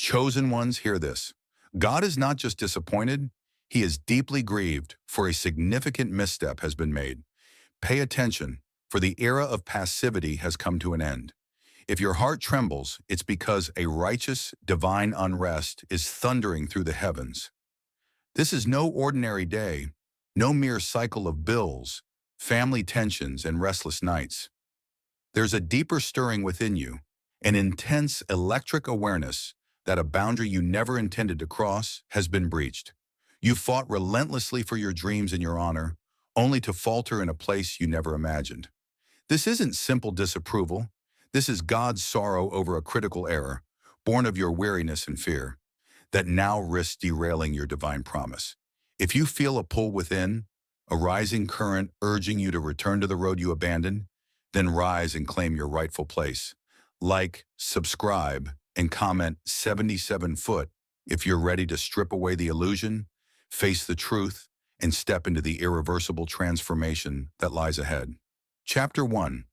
Chosen ones, hear this. God is not just disappointed, he is deeply grieved, for a significant misstep has been made. Pay attention, for the era of passivity has come to an end. If your heart trembles, it's because a righteous, divine unrest is thundering through the heavens. This is no ordinary day, no mere cycle of bills, family tensions, and restless nights. There's a deeper stirring within you, an intense electric awareness that a boundary you never intended to cross has been breached. You fought relentlessly for your dreams and your honor, only to falter in a place you never imagined. This isn't simple disapproval. This is God's sorrow over a critical error, born of your weariness and fear, that now risks derailing your divine promise. If you feel a pull within, a rising current urging you to return to the road you abandoned, then rise and claim your rightful place. Like, subscribe, and comment 77 foot if you're ready to strip away the illusion, face the truth, and step into the irreversible transformation that lies ahead. Chapter 1.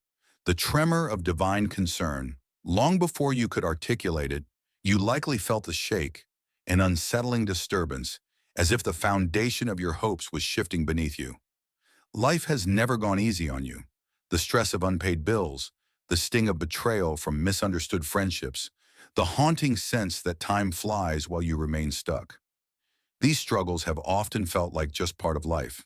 The Tremor of Divine Concern. Long before you could articulate it, you likely felt a shake, an unsettling disturbance, as if the foundation of your hopes was shifting beneath you. Life has never gone easy on you. The stress of unpaid bills, the sting of betrayal from misunderstood friendships, the haunting sense that time flies while you remain stuck. These struggles have often felt like just part of life.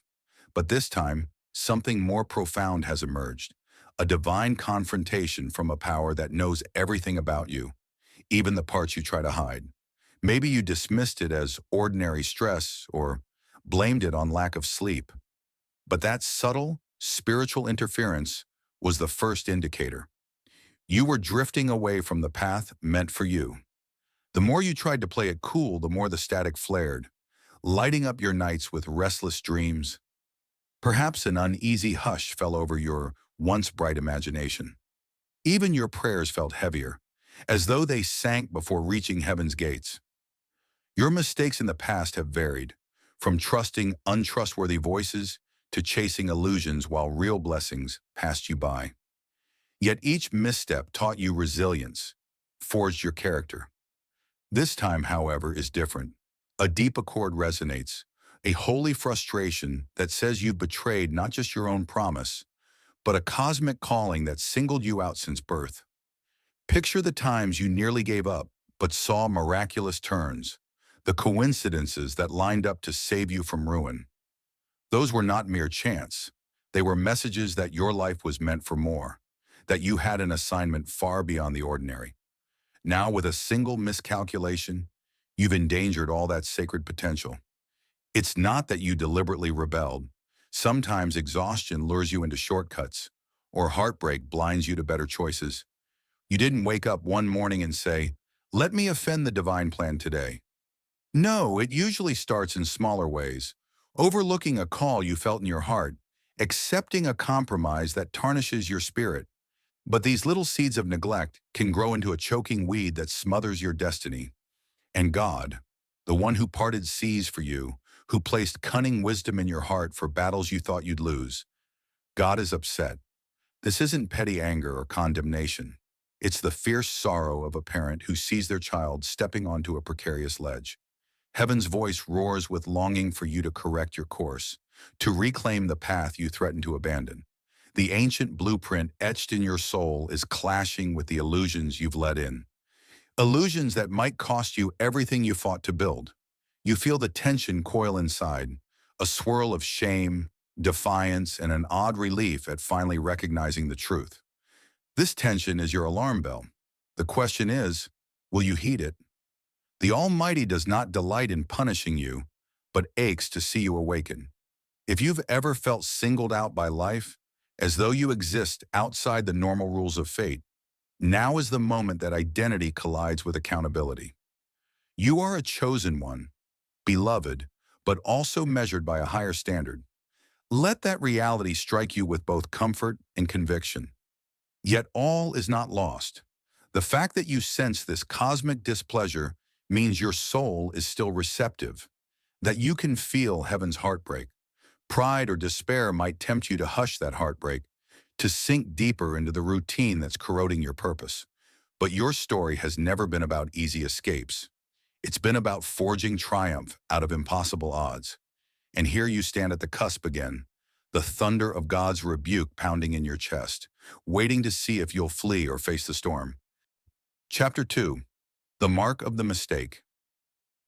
But this time, something more profound has emerged, a divine confrontation from a power that knows everything about you, even the parts you try to hide. Maybe you dismissed it as ordinary stress or blamed it on lack of sleep. But that subtle, spiritual interference was the first indicator. You were drifting away from the path meant for you. The more you tried to play it cool, the more the static flared, lighting up your nights with restless dreams. Perhaps an uneasy hush fell over your once bright imagination. Even your prayers felt heavier, as though they sank before reaching heaven's gates. Your mistakes in the past have varied, from trusting untrustworthy voices to chasing illusions while real blessings passed you by. Yet each misstep taught you resilience, forged your character. This time, however, is different. A deep accord resonates, a holy frustration that says you've betrayed not just your own promise, but a cosmic calling that singled you out since birth. Picture the times you nearly gave up, but saw miraculous turns, the coincidences that lined up to save you from ruin. Those were not mere chance. They were messages that your life was meant for more, that you had an assignment far beyond the ordinary. Now, with a single miscalculation, you've endangered all that sacred potential. It's not that you deliberately rebelled. Sometimes exhaustion lures you into shortcuts, or heartbreak blinds you to better choices. You didn't wake up one morning and say, "Let me offend the divine plan today." No, it usually starts in smaller ways, overlooking a call you felt in your heart, accepting a compromise that tarnishes your spirit. But these little seeds of neglect can grow into a choking weed that smothers your destiny. And God, the one who parted seas for you, who placed cunning wisdom in your heart for battles you thought you'd lose, God is upset. This isn't petty anger or condemnation. It's the fierce sorrow of a parent who sees their child stepping onto a precarious ledge. Heaven's voice roars with longing for you to correct your course, to reclaim the path you threatened to abandon. The ancient blueprint etched in your soul is clashing with the illusions you've let in. Illusions that might cost you everything you fought to build. You feel the tension coil inside, a swirl of shame, defiance, and an odd relief at finally recognizing the truth. This tension is your alarm bell. The question is, will you heed it? The Almighty does not delight in punishing you, but aches to see you awaken. If you've ever felt singled out by life, as though you exist outside the normal rules of fate, now is the moment that identity collides with accountability. You are a chosen one, beloved, but also measured by a higher standard. Let that reality strike you with both comfort and conviction. Yet all is not lost. The fact that you sense this cosmic displeasure means your soul is still receptive, that you can feel heaven's heartbreak. Pride or despair might tempt you to hush that heartbreak, to sink deeper into the routine that's corroding your purpose. But your story has never been about easy escapes. It's been about forging triumph out of impossible odds. And here you stand at the cusp again, the thunder of God's rebuke pounding in your chest, waiting to see if you'll flee or face the storm. Chapter 2. The Mark of the Mistake.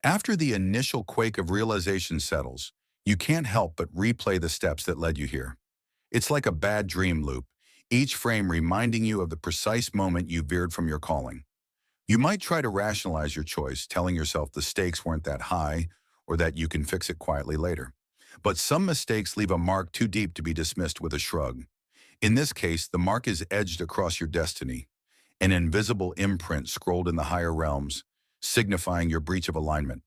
After the initial quake of realization settles, you can't help but replay the steps that led you here. It's like a bad dream loop, each frame reminding you of the precise moment you veered from your calling. You might try to rationalize your choice, telling yourself the stakes weren't that high or that you can fix it quietly later. But some mistakes leave a mark too deep to be dismissed with a shrug. In this case, the mark is edged across your destiny, an invisible imprint scrolled in the higher realms, signifying your breach of alignment.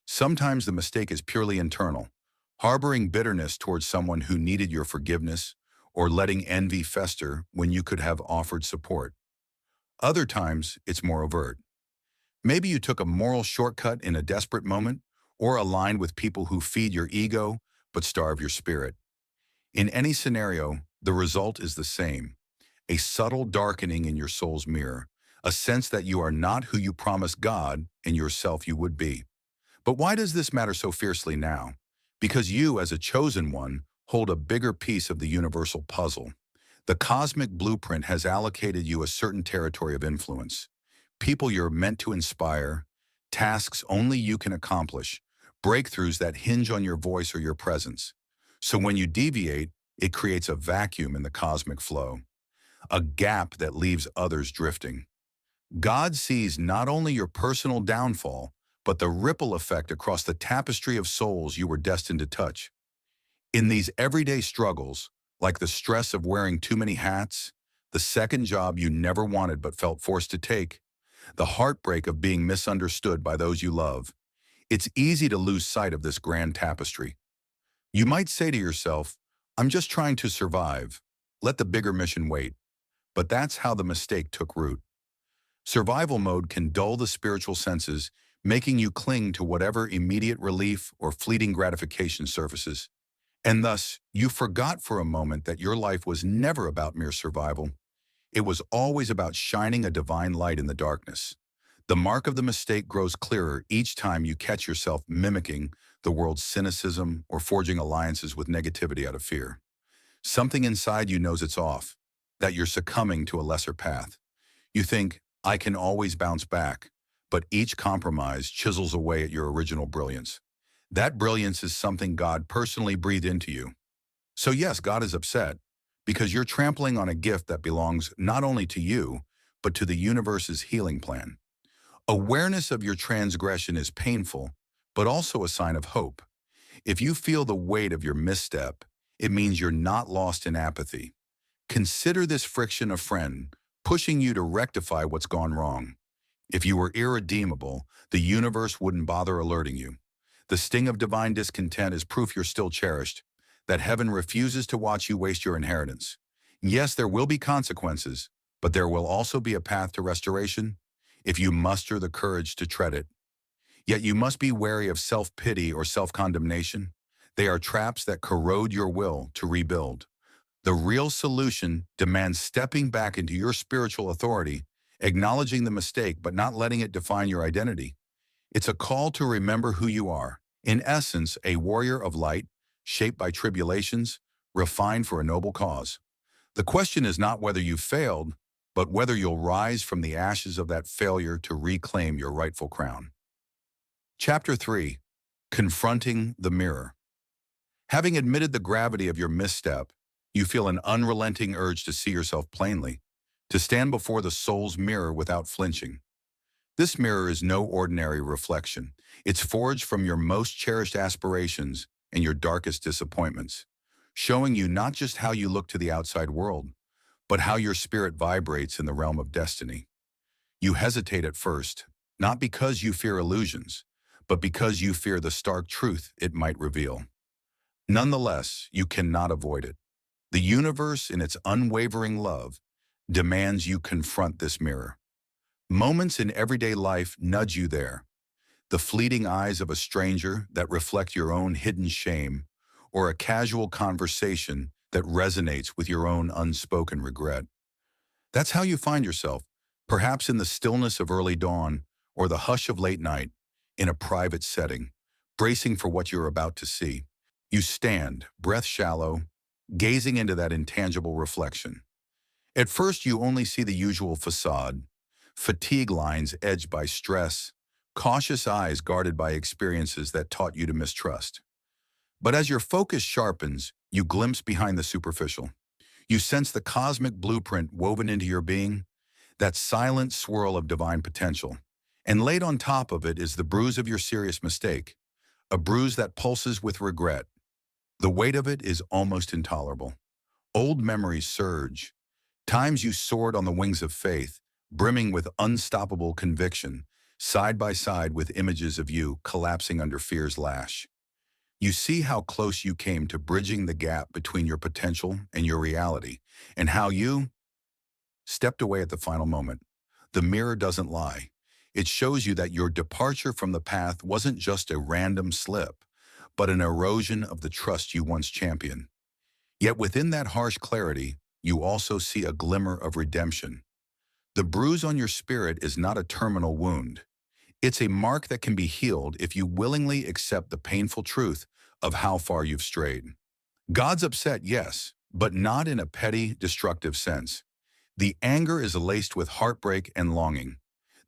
Sometimes the mistake is purely internal, harboring bitterness towards someone who needed your forgiveness or letting envy fester when you could have offered support. Other times, it's more overt. Maybe you took a moral shortcut in a desperate moment or aligned with people who feed your ego but starve your spirit. In any scenario, the result is the same: a subtle darkening in your soul's mirror, a sense that you are not who you promised God and yourself you would be. But why does this matter so fiercely now? Because you, as a chosen one, hold a bigger piece of the universal puzzle. The cosmic blueprint has allocated you a certain territory of influence. People you're meant to inspire, tasks only you can accomplish, breakthroughs that hinge on your voice or your presence. So when you deviate, it creates a vacuum in the cosmic flow, a gap that leaves others drifting. God sees not only your personal downfall, but the ripple effect across the tapestry of souls you were destined to touch. In these everyday struggles, like the stress of wearing too many hats, the second job you never wanted but felt forced to take, the heartbreak of being misunderstood by those you love, it's easy to lose sight of this grand tapestry. You might say to yourself, "I'm just trying to survive. Let the bigger mission wait." But that's how the mistake took root. Survival mode can dull the spiritual senses, making you cling to whatever immediate relief or fleeting gratification surfaces. And thus, you forgot for a moment that your life was never about mere survival. It was always about shining a divine light in the darkness. The mark of the mistake grows clearer each time you catch yourself mimicking the world's cynicism or forging alliances with negativity out of fear. Something inside you knows it's off, that you're succumbing to a lesser path. You think, "I can always bounce back," but each compromise chisels away at your original brilliance. That brilliance is something God personally breathed into you. So yes, God is upset because you're trampling on a gift that belongs not only to you, but to the universe's healing plan. Awareness of your transgression is painful, but also a sign of hope. If you feel the weight of your misstep, it means you're not lost in apathy. Consider this friction a friend, pushing you to rectify what's gone wrong. If you were irredeemable, the universe wouldn't bother alerting you. The sting of divine discontent is proof you're still cherished, that heaven refuses to watch you waste your inheritance. Yes, there will be consequences, but there will also be a path to restoration if you muster the courage to tread it. Yet you must be wary of self-pity or self-condemnation. They are traps that corrode your will to rebuild. The real solution demands stepping back into your spiritual authority, acknowledging the mistake but not letting it define your identity. It's a call to remember who you are, in essence, a warrior of light, shaped by tribulations, refined for a noble cause. The question is not whether you failed, but whether you'll rise from the ashes of that failure to reclaim your rightful crown. Chapter 3. Confronting the Mirror. Having admitted the gravity of your misstep, you feel an unrelenting urge to see yourself plainly, to stand before the soul's mirror without flinching. This mirror is no ordinary reflection. It's forged from your most cherished aspirations and your darkest disappointments, showing you not just how you look to the outside world, but how your spirit vibrates in the realm of destiny. You hesitate at first, not because you fear illusions, but because you fear the stark truth it might reveal. Nonetheless, you cannot avoid it. The universe, in its unwavering love, demands you confront this mirror. Moments in everyday life nudge you there. The fleeting eyes of a stranger that reflect your own hidden shame, or a casual conversation that resonates with your own unspoken regret. That's how you find yourself, perhaps in the stillness of early dawn or the hush of late night, in a private setting, bracing for what you're about to see. You stand, breath shallow, gazing into that intangible reflection. At first, you only see the usual facade, fatigue lines edged by stress, cautious eyes guarded by experiences that taught you to mistrust. But as your focus sharpens, you glimpse behind the superficial. You sense the cosmic blueprint woven into your being, that silent swirl of divine potential. And laid on top of it is the bruise of your serious mistake, a bruise that pulses with regret. The weight of it is almost intolerable. Old memories surge. Times you soared on the wings of faith, brimming with unstoppable conviction, side by side with images of you collapsing under fear's lash. You see how close you came to bridging the gap between your potential and your reality, and how you stepped away at the final moment. The mirror doesn't lie. It shows you that your departure from the path wasn't just a random slip, but an erosion of the trust you once championed. Yet within that harsh clarity, you also see a glimmer of redemption. The bruise on your spirit is not a terminal wound. It's a mark that can be healed if you willingly accept the painful truth of how far you've strayed. God's upset, yes, but not in a petty, destructive sense. The anger is laced with heartbreak and longing.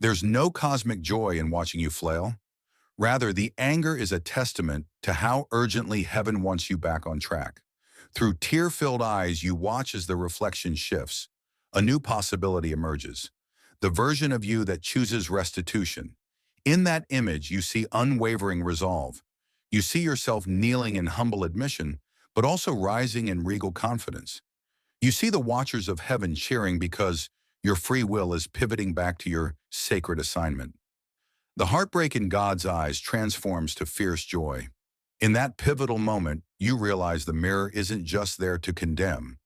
There's no cosmic joy in watching you flail. Rather, the anger is a testament to how urgently heaven wants you back on track. Through tear-filled eyes, you watch as the reflection shifts. A new possibility emerges. The version of you that chooses restitution. In that image, you see unwavering resolve. You see yourself kneeling in humble admission, but also rising in regal confidence. You see the watchers of heaven cheering because your free will is pivoting back to your sacred assignment. The heartbreak in God's eyes transforms to fierce joy. In that pivotal moment, you realize the mirror isn't just there to condemn.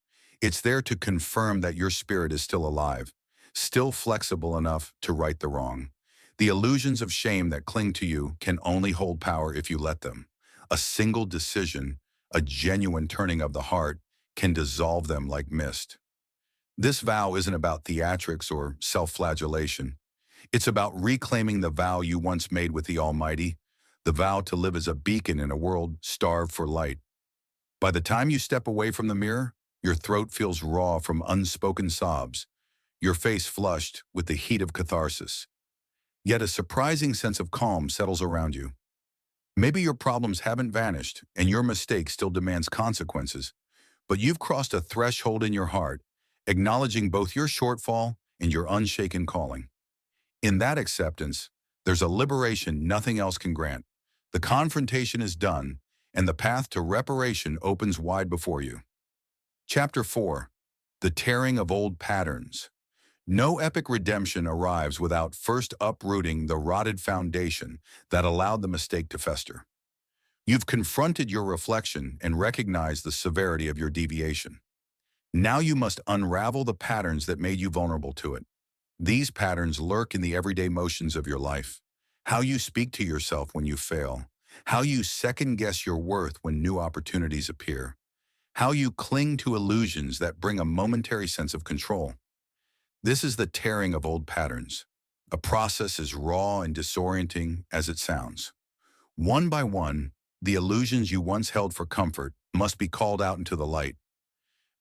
It's there to confirm that your spirit is still alive, still flexible enough to right the wrong. The illusions of shame that cling to you can only hold power if you let them. A single decision, a genuine turning of the heart, can dissolve them like mist. This vow isn't about theatrics or self-flagellation. It's about reclaiming the vow you once made with the Almighty, the vow to live as a beacon in a world starved for light. By the time you step away from the mirror, your throat feels raw from unspoken sobs, your face flushed with the heat of catharsis. Yet a surprising sense of calm settles around you. Maybe your problems haven't vanished and your mistake still demands consequences, but you've crossed a threshold in your heart, acknowledging both your shortfall and your unshaken calling. In that acceptance, there's a liberation nothing else can grant. The confrontation is done, and the path to reparation opens wide before you. Chapter 4. The Tearing of Old Patterns. No epic redemption arrives without first uprooting the rotted foundation that allowed the mistake to fester. You've confronted your reflection and recognized the severity of your deviation. Now you must unravel the patterns that made you vulnerable to it. These patterns lurk in the everyday motions of your life. How you speak to yourself when you fail. How you second-guess your worth when new opportunities appear. How you cling to illusions that bring a momentary sense of control. This is the tearing of old patterns, a process as raw and disorienting as it sounds. One by one, the illusions you once held for comfort must be called out into the light.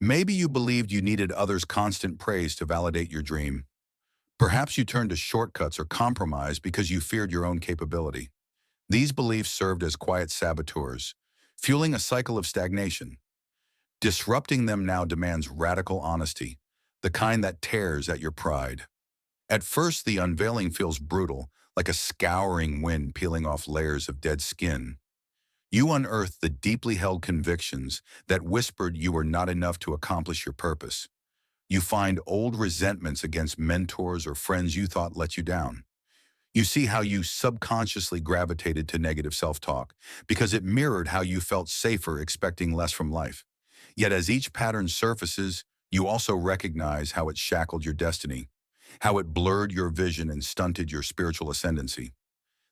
Maybe you believed you needed others' constant praise to validate your dream. Perhaps you turned to shortcuts or compromise because you feared your own capability. These beliefs served as quiet saboteurs, fueling a cycle of stagnation. Disrupting them now demands radical honesty, the kind that tears at your pride. At first, the unveiling feels brutal, like a scouring wind peeling off layers of dead skin. You unearth the deeply held convictions that whispered you were not enough to accomplish your purpose. You find old resentments against mentors or friends you thought let you down. You see how you subconsciously gravitated to negative self-talk because it mirrored how you felt safer expecting less from life. Yet as each pattern surfaces, you also recognize how it shackled your destiny, how it blurred your vision and stunted your spiritual ascendancy.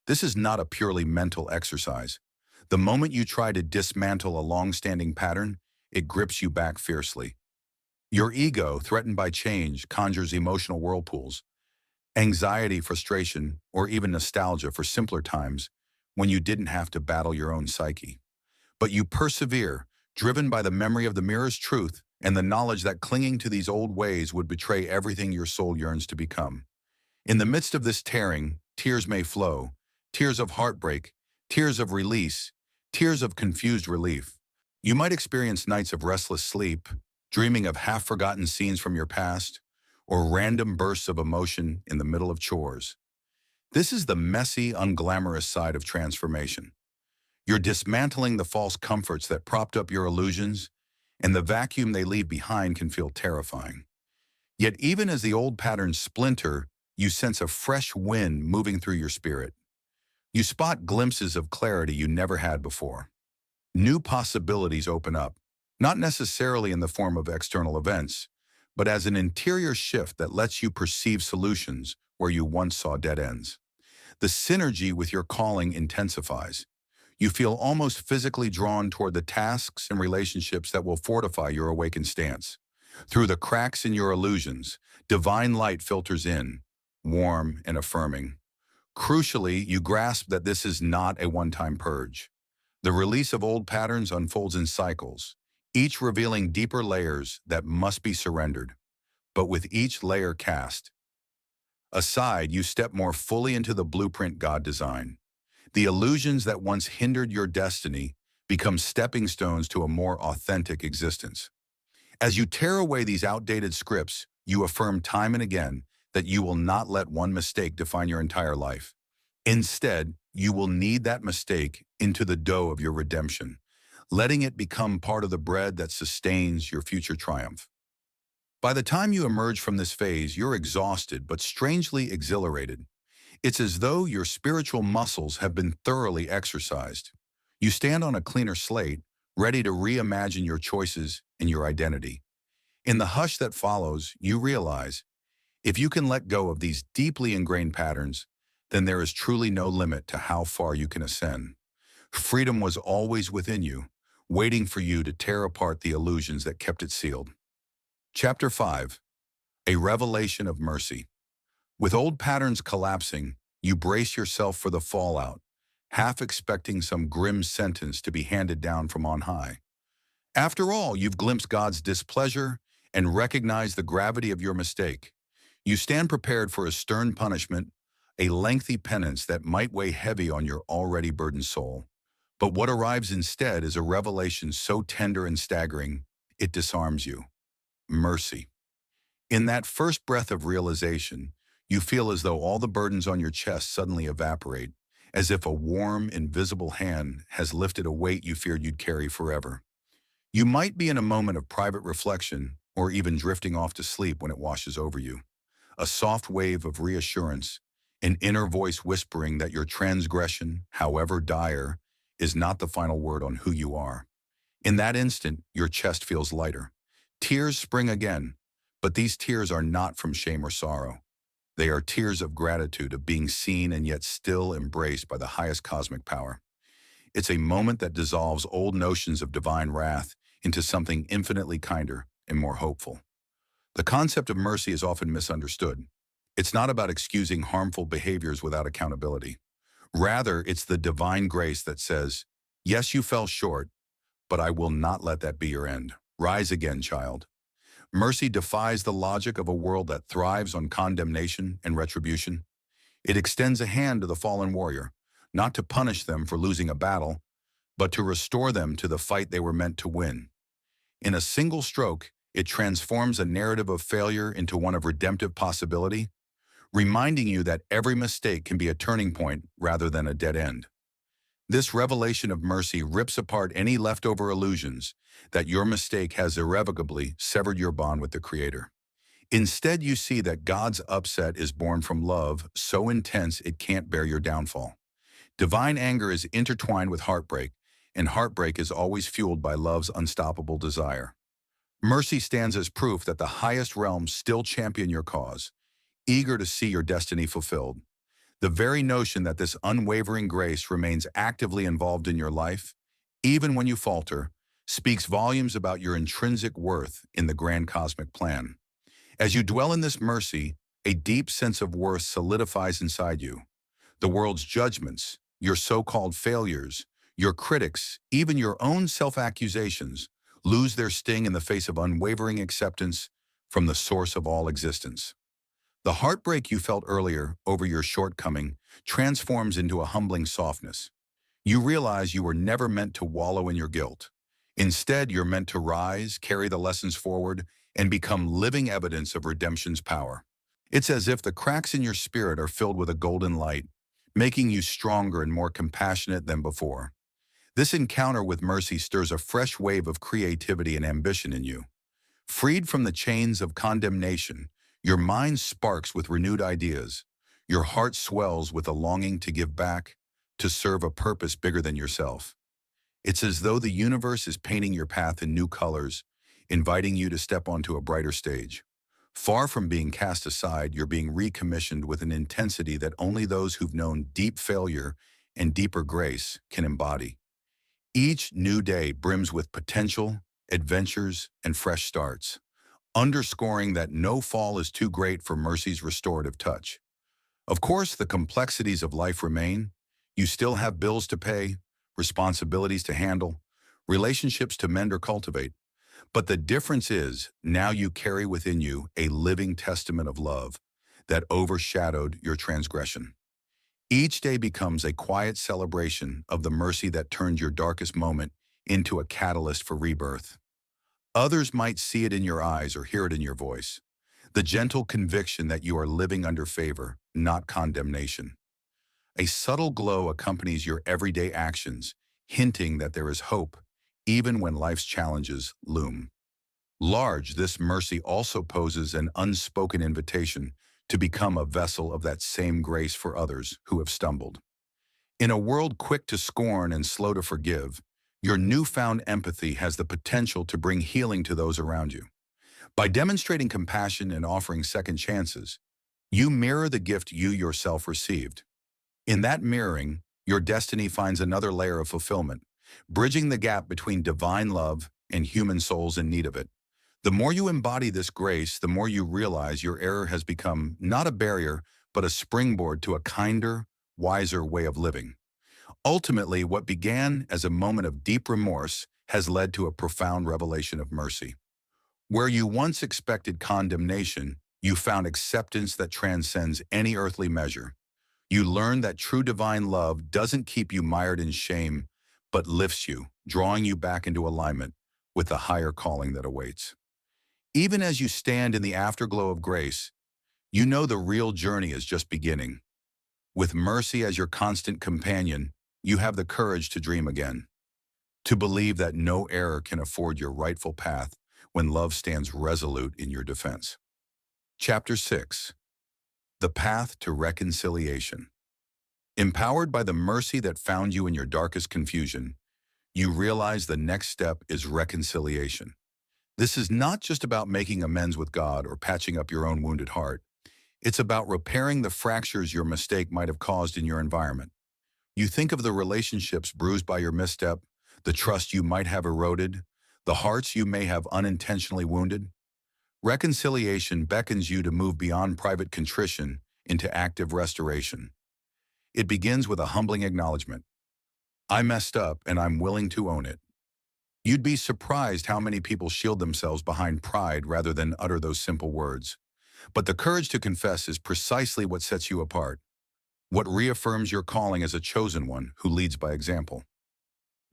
This is not a purely mental exercise. The moment you try to dismantle a long-standing pattern, it grips you back fiercely. Your ego, threatened by change, conjures emotional whirlpools. anxiety, frustration, or even nostalgia for simpler times when you didn't have to battle your own psyche. But you persevere, driven by the memory of the mirror's truth and the knowledge that clinging to these old ways would betray everything your soul yearns to become. In the midst of this tearing, tears may flow, tears of heartbreak, tears of release, tears of confused relief. You might experience nights of restless sleep, dreaming of half-forgotten scenes from your past, or random bursts of emotion in the middle of chores. This is the messy, unglamorous side of transformation. You're dismantling the false comforts that propped up your illusions, and the vacuum they leave behind can feel terrifying. Yet even as the old patterns splinter, you sense a fresh wind moving through your spirit. You spot glimpses of clarity you never had before. New possibilities open up, not necessarily in the form of external events, but as an interior shift that lets you perceive solutions where you once saw dead ends. The synergy with your calling intensifies. You feel almost physically drawn toward the tasks and relationships that will fortify your awakened stance. Through the cracks in your illusions, divine light filters in, warm and affirming. Crucially, you grasp that this is not a one-time purge. The release of old patterns unfolds in cycles, each revealing deeper layers that must be surrendered. But with each layer cast aside, you step more fully into the blueprint God designed. The illusions that once hindered your destiny become stepping stones to a more authentic existence. As you tear away these outdated scripts, you affirm time and again that you will not let one mistake define your entire life. Instead, you will knead that mistake into the dough of your redemption, letting it become part of the bread that sustains your future triumph. By the time you emerge from this phase, you're exhausted but strangely exhilarated. It's as though your spiritual muscles have been thoroughly exercised. You stand on a cleaner slate, ready to reimagine your choices and your identity. In the hush that follows, you realize, if you can let go of these deeply ingrained patterns, then there is truly no limit to how far you can ascend. Freedom was always within you, waiting for you to tear apart the illusions that kept it sealed. Chapter 5. A Revelation of Mercy. With old patterns collapsing, you brace yourself for the fallout, half expecting some grim sentence to be handed down from on high. After all, you've glimpsed God's displeasure and recognized the gravity of your mistake. You stand prepared for a stern punishment, a lengthy penance that might weigh heavy on your already burdened soul. But what arrives instead is a revelation so tender and staggering, it disarms you. Mercy. In that first breath of realization, you feel as though all the burdens on your chest suddenly evaporate, as if a warm, invisible hand has lifted a weight you feared you'd carry forever. You might be in a moment of private reflection, or even drifting off to sleep when it washes over you. A soft wave of reassurance, an inner voice whispering that your transgression, however dire, is not the final word on who you are. In that instant, your chest feels lighter. Tears spring again, but these tears are not from shame or sorrow. They are tears of gratitude, of being seen and yet still embraced by the highest cosmic power. It's a moment that dissolves old notions of divine wrath into something infinitely kinder and more hopeful. The concept of mercy is often misunderstood. It's not about excusing harmful behaviors without accountability. Rather, it's the divine grace that says, yes, you fell short, but I will not let that be your end. Rise again, child. Mercy defies the logic of a world that thrives on condemnation and retribution. It extends a hand to the fallen warrior, not to punish them for losing a battle, but to restore them to the fight they were meant to win. In a single stroke, it transforms a narrative of failure into one of redemptive possibility, reminding you that every mistake can be a turning point rather than a dead end. This revelation of mercy rips apart any leftover illusions that your mistake has irrevocably severed your bond with the Creator. Instead, you see that God's upset is born from love so intense it can't bear your downfall. Divine anger is intertwined with heartbreak, and heartbreak is always fueled by love's unstoppable desire. Mercy stands as proof that the highest realms still champion your cause, eager to see your destiny fulfilled. The very notion that this unwavering grace remains actively involved in your life, even when you falter, speaks volumes about your intrinsic worth in the grand cosmic plan. As you dwell in this mercy, A deep sense of worth solidifies inside you. The world's judgments, your so-called failures, your critics, even your own self-accusations, lose their sting in the face of unwavering acceptance from the source of all existence. The heartbreak you felt earlier over your shortcoming transforms into a humbling softness. You realize you were never meant to wallow in your guilt. Instead, you're meant to rise, carry the lessons forward, and become living evidence of redemption's power. It's as if the cracks in your spirit are filled with a golden light, making you stronger and more compassionate than before. This encounter with mercy stirs a fresh wave of creativity and ambition in you. Freed from the chains of condemnation, your mind sparks with renewed ideas. Your heart swells with a longing to give back, to serve a purpose bigger than yourself. It's as though the universe is painting your path in new colors, inviting you to step onto a brighter stage. Far from being cast aside, you're being recommissioned with an intensity that only those who've known deep failure and deeper grace can embody. Each new day brims with potential, adventures, and fresh starts, underscoring that no fall is too great for mercy's restorative touch. Of course, the complexities of life remain. You still have bills to pay, responsibilities to handle, relationships to mend or cultivate. But the difference is, now you carry within you a living testament of love that overshadowed your transgression. Each day becomes a quiet celebration of the mercy that turned your darkest moment into a catalyst for rebirth. Others might see it in your eyes or hear it in your voice, the gentle conviction that you are living under favor, not condemnation. A subtle glow accompanies your everyday actions, hinting that there is hope, even when life's challenges loom. Large, this mercy also poses an unspoken invitation to become a vessel of that same grace for others who have stumbled. In a world quick to scorn and slow to forgive, your newfound empathy has the potential to bring healing to those around you. By demonstrating compassion and offering second chances, you mirror the gift you yourself received. In that mirroring, your destiny finds another layer of fulfillment, bridging the gap between divine love and human souls in need of it. The more you embody this grace, the more you realize your error has become not a barrier, but a springboard to a kinder, wiser way of living. Ultimately, what began as a moment of deep remorse has led to a profound revelation of mercy. Where you once expected condemnation, you found acceptance that transcends any earthly measure. You learned that true divine love doesn't keep you mired in shame, but lifts you, drawing you back into alignment with the higher calling that awaits. Even as you stand in the afterglow of grace, you know the real journey is just beginning. With mercy as your constant companion, you have the courage to dream again, to believe that no error can afford your rightful path when love stands resolute in your defense. Chapter 6. The Path to Reconciliation. Empowered by the mercy that found you in your darkest confusion, you realize the next step is reconciliation. This is not just about making amends with God or patching up your own wounded heart. It's about repairing the fractures your mistake might have caused in your environment. You think of the relationships bruised by your misstep, the trust you might have eroded, the hearts you may have unintentionally wounded. Reconciliation beckons you to move beyond private contrition into active restoration. It begins with a humbling acknowledgement. I messed up and I'm willing to own it. You'd be surprised how many people shield themselves behind pride rather than utter those simple words. But the courage to confess is precisely what sets you apart, what reaffirms your calling as a chosen one who leads by example.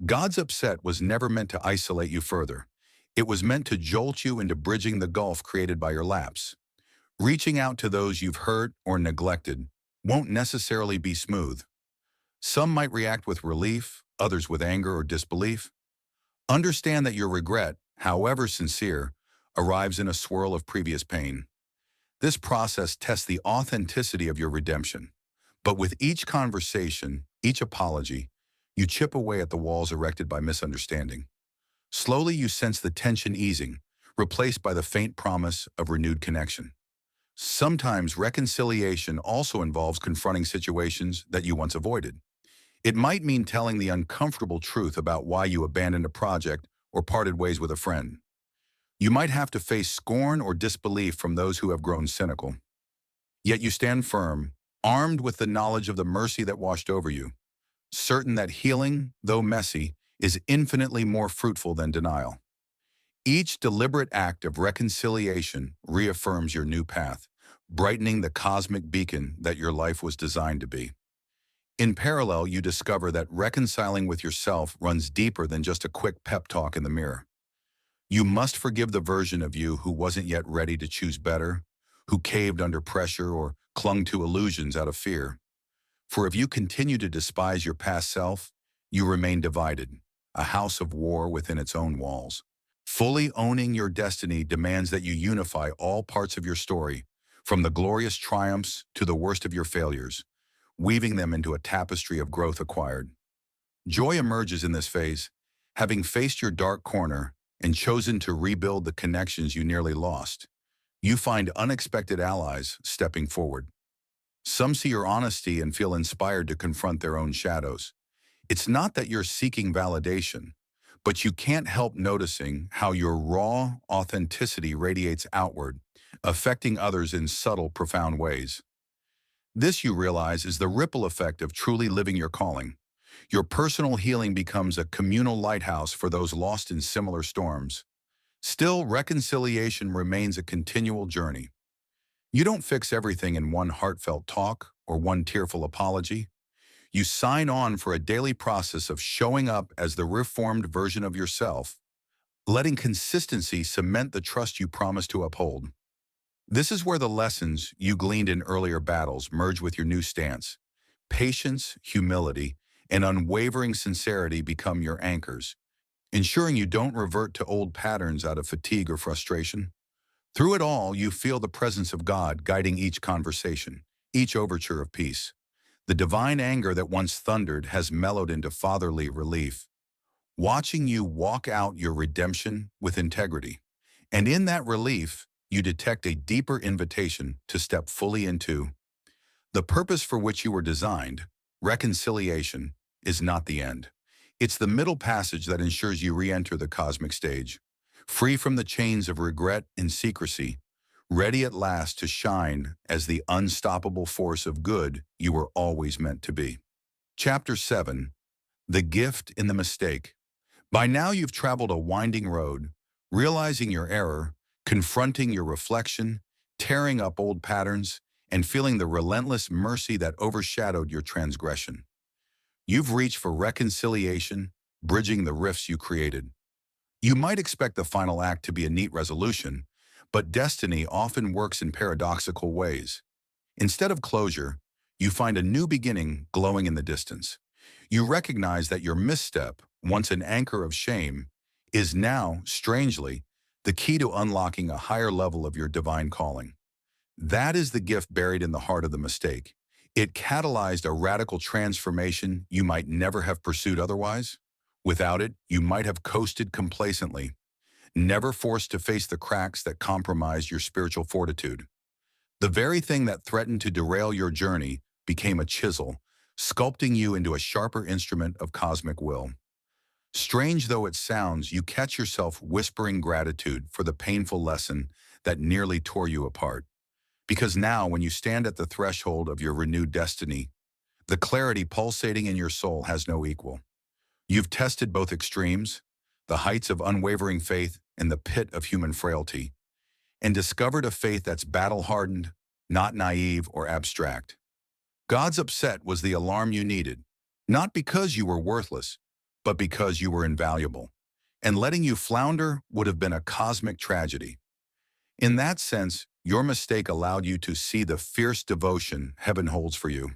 God's upset was never meant to isolate you further. It was meant to jolt you into bridging the gulf created by your lapse. Reaching out to those you've hurt or neglected won't necessarily be smooth. Some might react with relief, others with anger or disbelief. Understand that your regret, however sincere, arrives in a swirl of previous pain. This process tests the authenticity of your redemption. But with each conversation, each apology, you chip away at the walls erected by misunderstanding. Slowly you sense the tension easing, replaced by the faint promise of renewed connection. Sometimes reconciliation also involves confronting situations that you once avoided. It might mean telling the uncomfortable truth about why you abandoned a project or parted ways with a friend. You might have to face scorn or disbelief from those who have grown cynical. Yet you stand firm, armed with the knowledge of the mercy that washed over you, certain that healing, though messy, is infinitely more fruitful than denial. Each deliberate act of reconciliation reaffirms your new path, brightening the cosmic beacon that your life was designed to be. In parallel, you discover that reconciling with yourself runs deeper than just a quick pep talk in the mirror. You must forgive the version of you who wasn't yet ready to choose better, who caved under pressure or clung to illusions out of fear. For if you continue to despise your past self, you remain divided, a house of war within its own walls. Fully owning your destiny demands that you unify all parts of your story, from the glorious triumphs to the worst of your failures, weaving them into a tapestry of growth acquired. Joy emerges in this phase, having faced your dark corner and chosen to rebuild the connections you nearly lost. You find unexpected allies stepping forward. Some see your honesty and feel inspired to confront their own shadows. It's not that you're seeking validation, but you can't help noticing how your raw authenticity radiates outward, affecting others in subtle, profound ways. This, you realize, is the ripple effect of truly living your calling. Your personal healing becomes a communal lighthouse for those lost in similar storms. Still, reconciliation remains a continual journey. You don't fix everything in one heartfelt talk or one tearful apology. You sign on for a daily process of showing up as the reformed version of yourself, letting consistency cement the trust you promised to uphold. This is where the lessons you gleaned in earlier battles merge with your new stance. Patience, humility, and unwavering sincerity become your anchors, ensuring you don't revert to old patterns out of fatigue or frustration. Through it all, you feel the presence of God guiding each conversation, each overture of peace. The divine anger that once thundered has mellowed into fatherly relief, watching you walk out your redemption with integrity. And in that relief, you detect a deeper invitation to step fully into the purpose for which you were designed. Reconciliation is not the end. It's the middle passage that ensures you re-enter the cosmic stage, free from the chains of regret and secrecy, ready at last to shine as the unstoppable force of good you were always meant to be. Chapter 7. The Gift in the Mistake. By now you've traveled a winding road, realizing your error, confronting your reflection, tearing up old patterns, and feeling the relentless mercy that overshadowed your transgression. You've reached for reconciliation, bridging the rifts you created. You might expect the final act to be a neat resolution, but destiny often works in paradoxical ways. Instead of closure, you find a new beginning glowing in the distance. You recognize that your misstep, once an anchor of shame, is now, strangely, the key to unlocking a higher level of your divine calling. That is the gift buried in the heart of the mistake. It catalyzed a radical transformation you might never have pursued otherwise. Without it, you might have coasted complacently, never forced to face the cracks that compromised your spiritual fortitude. The very thing that threatened to derail your journey became a chisel, sculpting you into a sharper instrument of cosmic will. Strange though it sounds, you catch yourself whispering gratitude for the painful lesson that nearly tore you apart. Because now, when you stand at the threshold of your renewed destiny, the clarity pulsating in your soul has no equal. You've tested both extremes, the heights of unwavering faith and the pit of human frailty, and discovered a faith that's battle-hardened, not naive or abstract. God's upset was the alarm you needed, not because you were worthless, but because you were invaluable. And letting you flounder would have been a cosmic tragedy. In that sense, your mistake allowed you to see the fierce devotion heaven holds for you.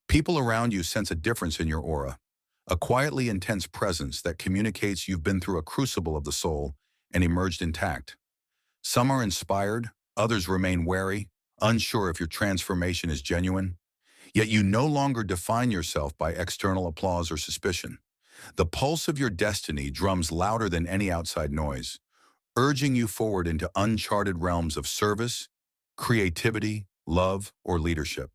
People around you sense a difference in your aura, a quietly intense presence that communicates you've been through a crucible of the soul and emerged intact. Some are inspired, others remain wary, unsure if your transformation is genuine. Yet you no longer define yourself by external applause or suspicion. The pulse of your destiny drums louder than any outside noise, urging you forward into uncharted realms of service, creativity, love, or leadership.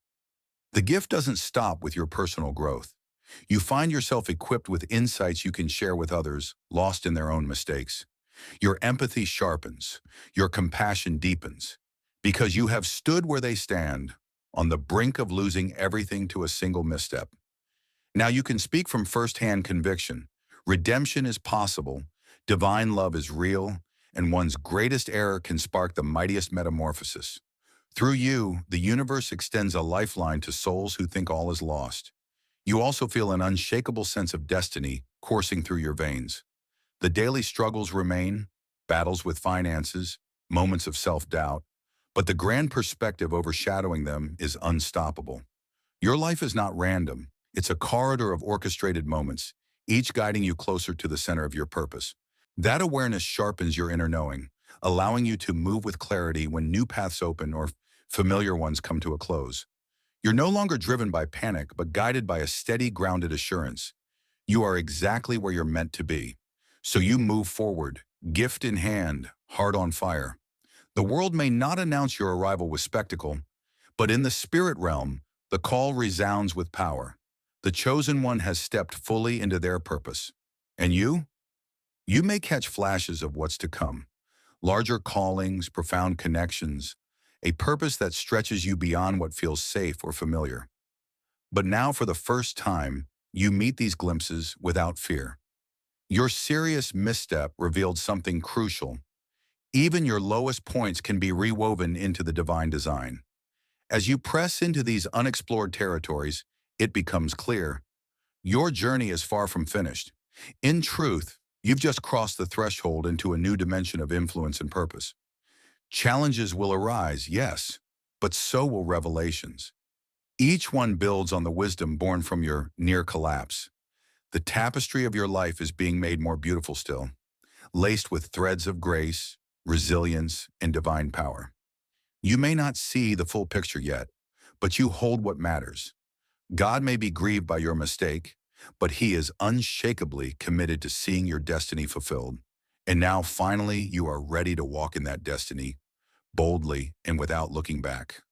The gift doesn't stop with your personal growth. You find yourself equipped with insights you can share with others, lost in their own mistakes. Your empathy sharpens, your compassion deepens, because you have stood where they stand, on the brink of losing everything to a single misstep. Now you can speak from firsthand conviction. Redemption is possible, divine love is real, and one's greatest error can spark the mightiest metamorphosis. Through you, the universe extends a lifeline to souls who think all is lost. You also feel an unshakable sense of destiny coursing through your veins. The daily struggles remain, battles with finances, moments of self-doubt, but the grand perspective overshadowing them is unstoppable. Your life is not random. It's a corridor of orchestrated moments, each guiding you closer to the center of your purpose. That awareness sharpens your inner knowing, allowing you to move with clarity when new paths open or familiar ones come to a close. You're no longer driven by panic, but guided by a steady, grounded assurance. You are exactly where you're meant to be. So you move forward, gift in hand, heart on fire. The world may not announce your arrival with spectacle, but in the spirit realm, the call resounds with power. The chosen one has stepped fully into their purpose. And you? You may catch flashes of what's to come. Larger callings, profound connections, a purpose that stretches you beyond what feels safe or familiar. But now, for the first time, you meet these glimpses without fear. Your serious misstep revealed something crucial. Even your lowest points can be rewoven into the divine design. As you press into these unexplored territories, it becomes clear. Your journey is far from finished. In truth, you've just crossed the threshold into a new dimension of influence and purpose. Challenges will arise, yes, but so will revelations. Each one builds on the wisdom born from your near collapse. The tapestry of your life is being made more beautiful still, laced with threads of grace, resilience, and divine power. You may not see the full picture yet, but you hold what matters. God may be grieved by your mistake, but he is unshakably committed to seeing your destiny fulfilled. And now, finally, you are ready to walk in that destiny, boldly and without looking back.